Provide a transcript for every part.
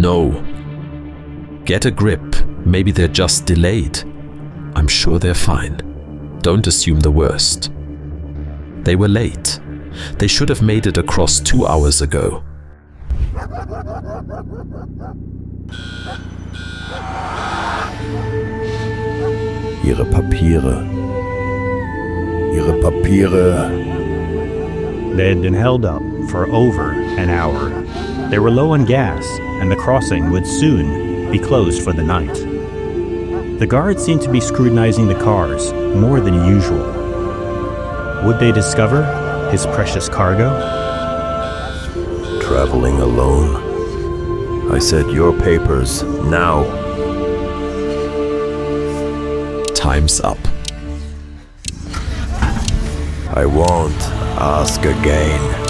No. Get a grip. Maybe they're just delayed. I'm sure they're fine. Don't assume the worst. They were late. They should have made it across 2 hours ago. Ihre Papiere. Ihre Papiere. They had been held up for over an hour. They were low on gas, and the crossing would soon be closed for the night. The guards seemed to be scrutinizing the cars more than usual. Would they discover his precious cargo? Traveling alone. I said your papers, now. Time's up. I won't ask again.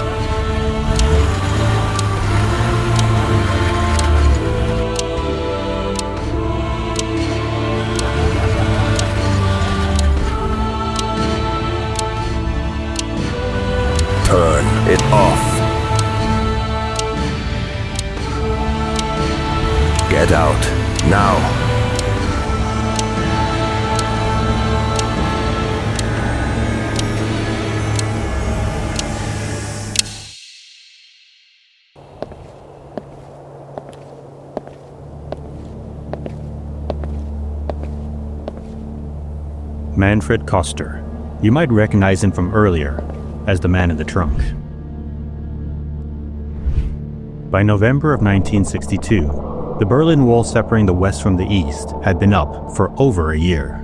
Turn it off. Get out, now. Manfred Koster. You might recognize him from earlier as the man in the trunk. By November of 1962, the Berlin Wall separating the West from the East had been up for over a year.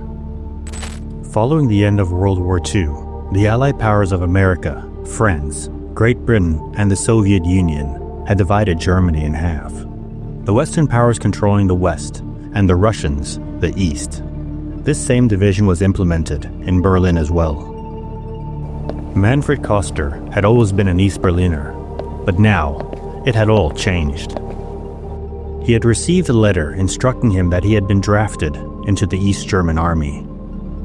Following the end of World War II, the Allied powers of America, France, Great Britain, and the Soviet Union had divided Germany in half. The Western powers controlling the West, and the Russians the East. This same division was implemented in Berlin as well. Manfred Koster had always been an East Berliner, but now it had all changed. He had received a letter instructing him that he had been drafted into the East German army.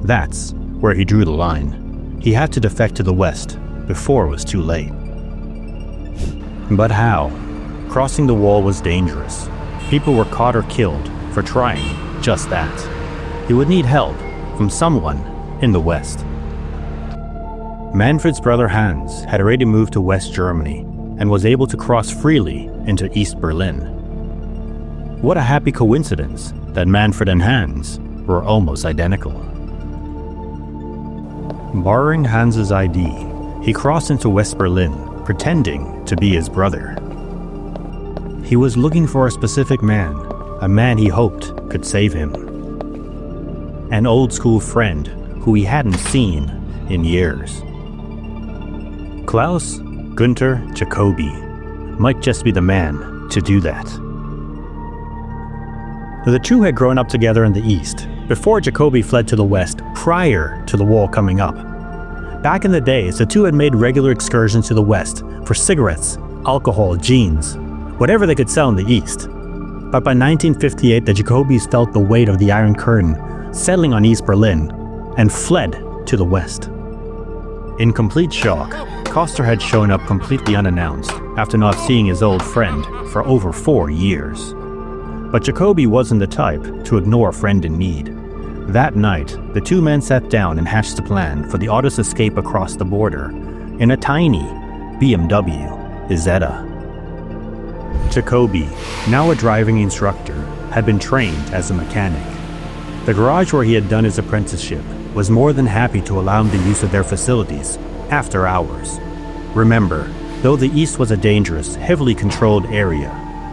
That's where he drew the line. He had to defect to the West before it was too late. But how? Crossing the wall was dangerous. People were caught or killed for trying just that. He would need help from someone in the West. Manfred's brother Hans had already moved to West Germany and was able to cross freely into East Berlin. What a happy coincidence that Manfred and Hans were almost identical. Borrowing Hans's ID, he crossed into West Berlin, pretending to be his brother. He was looking for a specific man, a man he hoped could save him. An old-school friend who he hadn't seen in years. Klaus Günther Jacobi might just be the man to do that. The two had grown up together in the East, before Jacobi fled to the West prior to the wall coming up. Back in the days, the two had made regular excursions to the West for cigarettes, alcohol, jeans, whatever they could sell in the East. But by 1958, the Jacobis felt the weight of the Iron Curtain settling on East Berlin and fled to the West. In complete shock, Koster had shown up completely unannounced after not seeing his old friend for over 4 years. But Jacobi wasn't the type to ignore a friend in need. That night, the two men sat down and hatched a plan for the autos escape across the border in a tiny BMW Isetta. Jacobi, now a driving instructor, had been trained as a mechanic. The garage where he had done his apprenticeship was more than happy to allow him the use of their facilities after hours. Remember, though the East was a dangerous, heavily controlled area,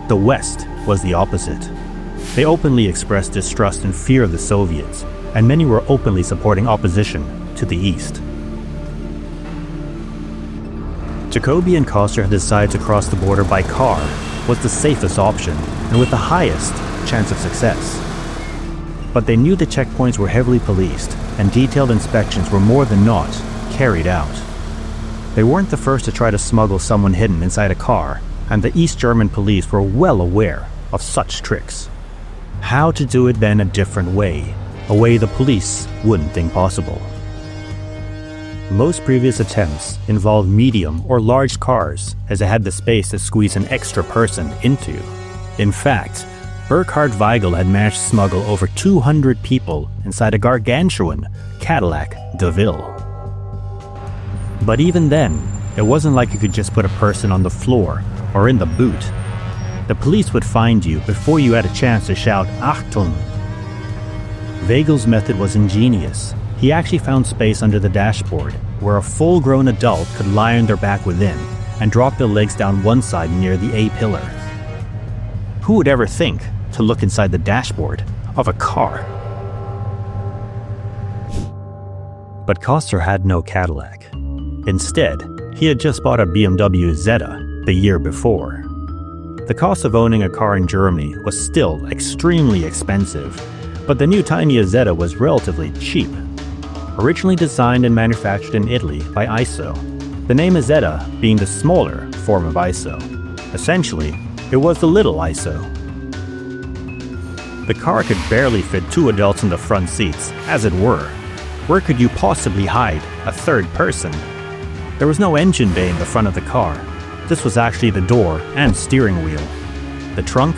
the West was the opposite. They openly expressed distrust and fear of the Soviets, and many were openly supporting opposition to the East. Jacobi and Koster had decided to cross the border by car was the safest option and with the highest chance of success. But they knew the checkpoints were heavily policed and detailed inspections were more than not carried out. They weren't the first to try to smuggle someone hidden inside a car, and the East German police were well aware of such tricks. How to do it then a different way, a way the police wouldn't think possible. Most previous attempts involved medium or large cars as they had the space to squeeze an extra person into. In fact, Burkhard Weigel had managed to smuggle over 200 people inside a gargantuan Cadillac DeVille. But even then, it wasn't like you could just put a person on the floor or in the boot. The police would find you before you had a chance to shout Achtung. Weigel's method was ingenious. He actually found space under the dashboard where a full-grown adult could lie on their back within and drop their legs down one side near the A-pillar. Who would ever think to look inside the dashboard of a car? But Koster had no Cadillac. Instead, he had just bought a BMW Isetta the year before. The cost of owning a car in Germany was still extremely expensive, but the new tiny Isetta was relatively cheap. Originally designed and manufactured in Italy by ISO, the name Isetta being the smaller form of ISO. Essentially, it was the little ISO. The car could barely fit two adults in the front seats, as it were. Where could you possibly hide a third person? There was no engine bay in the front of the car. This was actually the door and steering wheel. The trunk?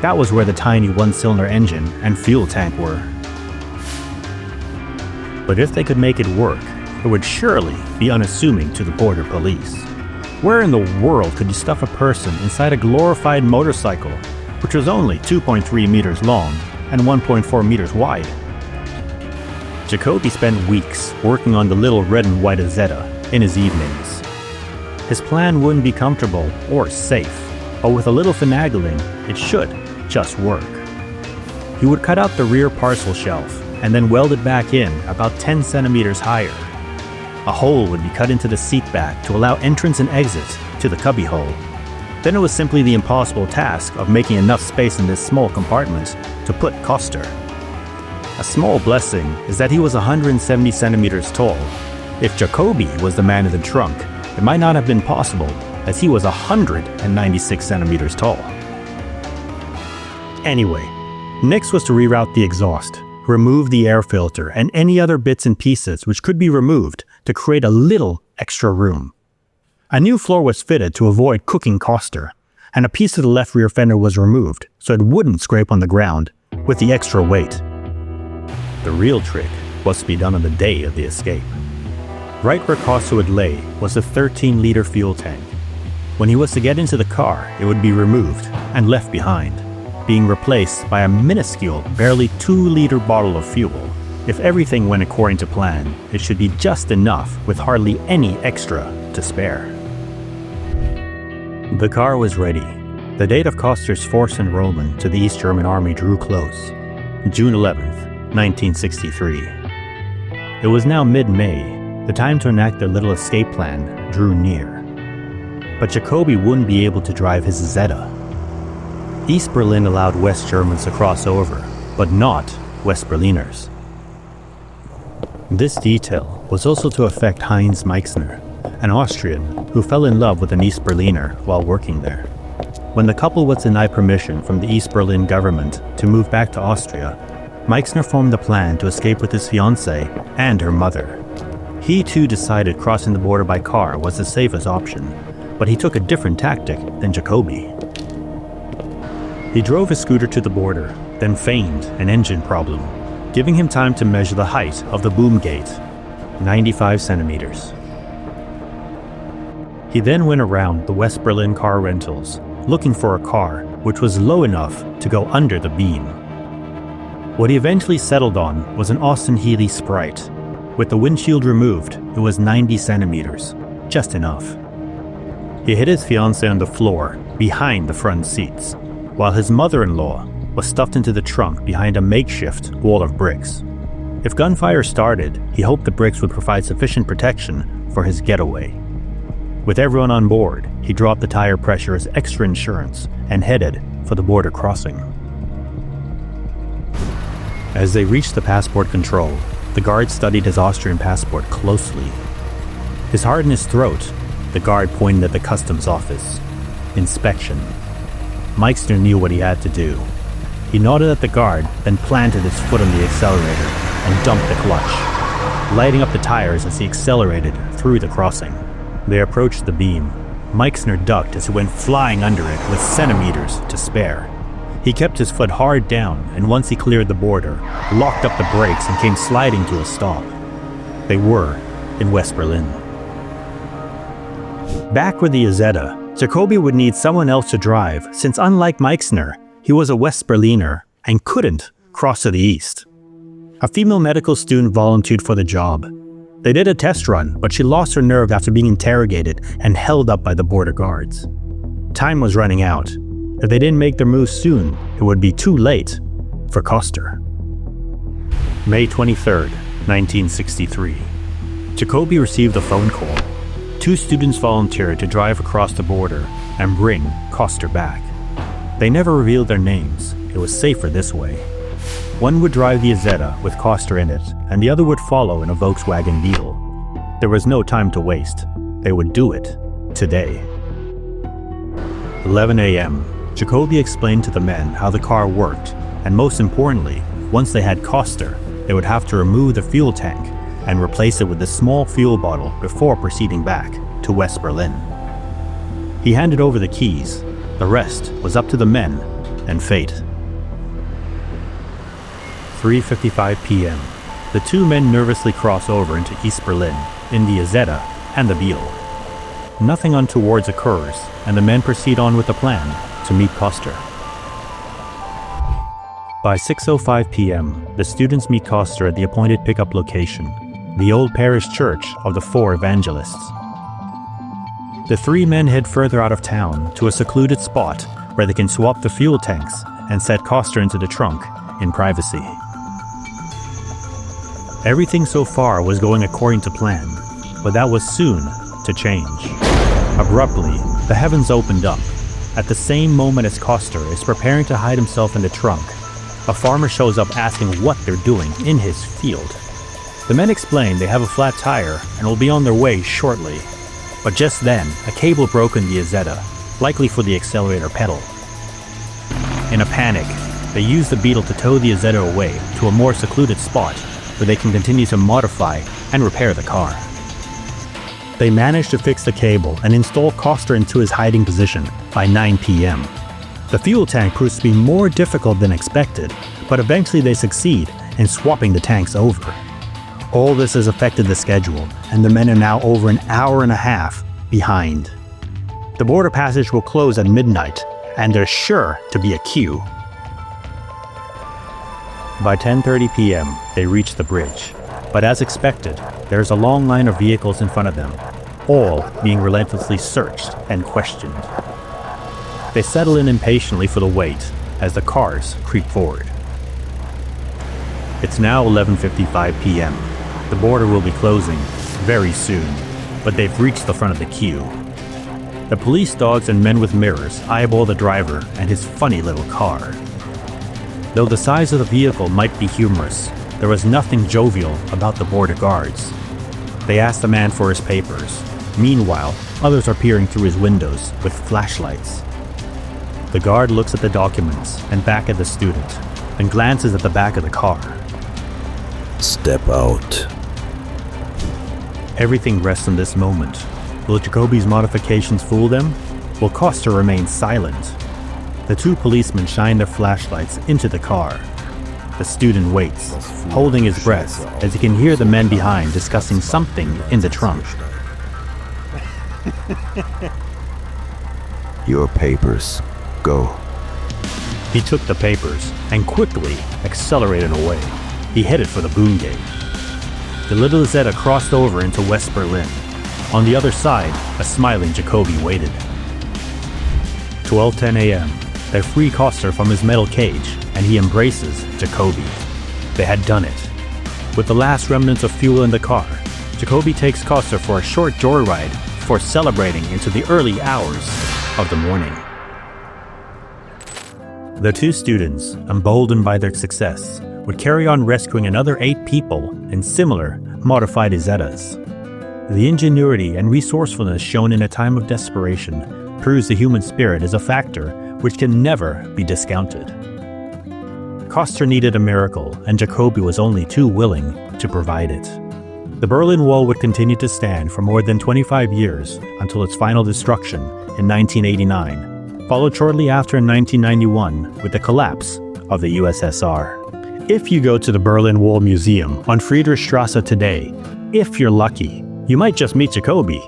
That was where the tiny one-cylinder engine and fuel tank were. But if they could make it work, it would surely be unassuming to the border police. Where in the world could you stuff a person inside a glorified motorcycle, which was only 2.3 meters long and 1.4 meters wide? Jacoby spent weeks working on the little red and white Isetta in his evenings. His plan wouldn't be comfortable or safe, but with a little finagling, it should just work. He would cut out the rear parcel shelf and then weld it back in about 10 centimeters higher. A hole would be cut into the seat back to allow entrance and exit to the cubbyhole. Then it was simply the impossible task of making enough space in this small compartment to put Koster. A small blessing is that he was 170 centimeters tall. If Jacoby was the man in the trunk, it might not have been possible, as he was 196 centimeters tall. Anyway, next was to reroute the exhaust, remove the air filter, and any other bits and pieces which could be removed to create a little extra room. A new floor was fitted to avoid cooking Koster, and a piece of the left rear fender was removed so it wouldn't scrape on the ground with the extra weight. The real trick was to be done on the day of the escape. Right where Koster would lay was a 13-liter fuel tank. When he was to get into the car, it would be removed and left behind, being replaced by a minuscule, barely 2-liter bottle of fuel. If everything went according to plan, it should be just enough with hardly any extra to spare. The car was ready. The date of Koster's forced enrollment to the East German Army drew close, June 11th, 1963. It was now mid-May. The time to enact their little escape plan drew near. But Jacoby wouldn't be able to drive his Isetta. East Berlin allowed West Germans to cross over, but not West Berliners. This detail was also to affect Heinz Meixner, an Austrian who fell in love with an East Berliner while working there. When the couple was denied permission from the East Berlin government to move back to Austria, Meixner formed a plan to escape with his fiancée and her mother. He too decided crossing the border by car was the safest option, but he took a different tactic than Jacoby. He drove his scooter to the border, then feigned an engine problem, giving him time to measure the height of the boom gate, 95 centimeters. He then went around the West Berlin car rentals, looking for a car which was low enough to go under the beam. What he eventually settled on was an Austin Healey Sprite. With the windshield removed, it was 90 centimeters, just enough. He hid his fiancée on the floor, behind the front seats, while his mother-in-law was stuffed into the trunk behind a makeshift wall of bricks. If gunfire started, he hoped the bricks would provide sufficient protection for his getaway. With everyone on board, he dropped the tire pressure as extra insurance and headed for the border crossing. As they reached the passport control, the guard studied his Austrian passport closely. His heart in his throat, the guard pointed at the customs office. Inspection. Meixner knew what he had to do. He nodded at the guard, then planted his foot on the accelerator and dumped the clutch, lighting up the tires as he accelerated through the crossing. They approached the beam. Meixner ducked as he went flying under it with centimeters to spare. He kept his foot hard down, and once he cleared the border, locked up the brakes and came sliding to a stop. They were in West Berlin. Back with the Isetta, Jacoby would need someone else to drive since, unlike Meixner, he was a West Berliner and couldn't cross to the east. A female medical student volunteered for the job. They did a test run, but she lost her nerve after being interrogated and held up by the border guards. Time was running out. If they didn't make their move soon, it would be too late for Koster. May 23, 1963. Jacoby received a phone call. 2 students volunteered to drive across the border and bring Koster back. They never revealed their names. It was safer this way. One would drive the Isetta with Koster in it, and the other would follow in a Volkswagen Beetle. There was no time to waste. They would do it today. 11 a.m. Jacoby explained to the men how the car worked, and most importantly, once they had Koster, they would have to remove the fuel tank and replace it with a small fuel bottle before proceeding back to West Berlin. He handed over the keys. The rest was up to the men and fate. 3:55 p.m. The 2 men nervously cross over into East Berlin in the Isetta and the Beetle. Nothing untoward occurs, and the men proceed on with the plan to meet Koster. By 6:05 p.m., the students meet Koster at the appointed pickup location, the old parish church of the 4 evangelists. The 3 men head further out of town to a secluded spot where they can swap the fuel tanks and set Koster into the trunk in privacy. Everything so far was going according to plan, but that was soon to change. Abruptly, the heavens opened up. At the same moment as Koster is preparing to hide himself in the trunk, a farmer shows up asking what they're doing in his field. The men explain they have a flat tire and will be on their way shortly. But just then, a cable broke in the Isetta, likely for the accelerator pedal. In a panic, they use the Beetle to tow the Isetta away to a more secluded spot where they can continue to modify and repair the car. They manage to fix the cable and install Koster into his hiding position by 9 p.m. The fuel tank proves to be more difficult than expected, but eventually they succeed in swapping the tanks over. All this has affected the schedule, and the men are now over an hour and a half behind. The border passage will close at midnight, and there's sure to be a queue. By 10:30 p.m., they reach the bridge, but as expected, there's a long line of vehicles in front of them, all being relentlessly searched and questioned. They settle in impatiently for the wait as the cars creep forward. It's now 11:55 p.m. The border will be closing very soon, but they've reached the front of the queue. The police dogs and men with mirrors eyeball the driver and his funny little car. Though the size of the vehicle might be humorous, there was nothing jovial about the border guards. They ask the man for his papers. Meanwhile, others are peering through his windows with flashlights. The guard looks at the documents and back at the student, then glances at the back of the car. Step out. Everything rests on this moment. Will Jacoby's modifications fool them? Will Koster remain silent? The 2 policemen shine their flashlights into the car. The student waits, holding his breath, as he can hear the men behind discussing something in the trunk. Your papers. Go. He took the papers and quickly accelerated away. He headed for the boom gate. The little Isetta crossed over into West Berlin. On the other side, a smiling Jacoby waited. 12:10 a.m. They free Koster from his metal cage, and he embraces Jacoby. They had done it. With the last remnants of fuel in the car, Jacoby takes Koster for a short joyride before celebrating into the early hours of the morning. The 2 students, emboldened by their success, would carry on rescuing another 8 people in similar modified Isettas. The ingenuity and resourcefulness shown in a time of desperation proves the human spirit is a factor which can never be discounted. Koster needed a miracle, and Jacoby was only too willing to provide it. The Berlin Wall would continue to stand for more than 25 years until its final destruction in 1989, followed shortly after in 1991 with the collapse of the USSR. If you go to the Berlin Wall Museum on Friedrichstrasse today, if you're lucky, you might just meet Jacoby.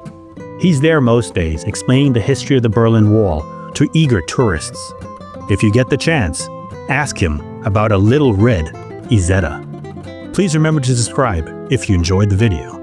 He's there most days explaining the history of the Berlin Wall to eager tourists. If you get the chance, ask him about a little red Isetta. Please remember to subscribe if you enjoyed the video.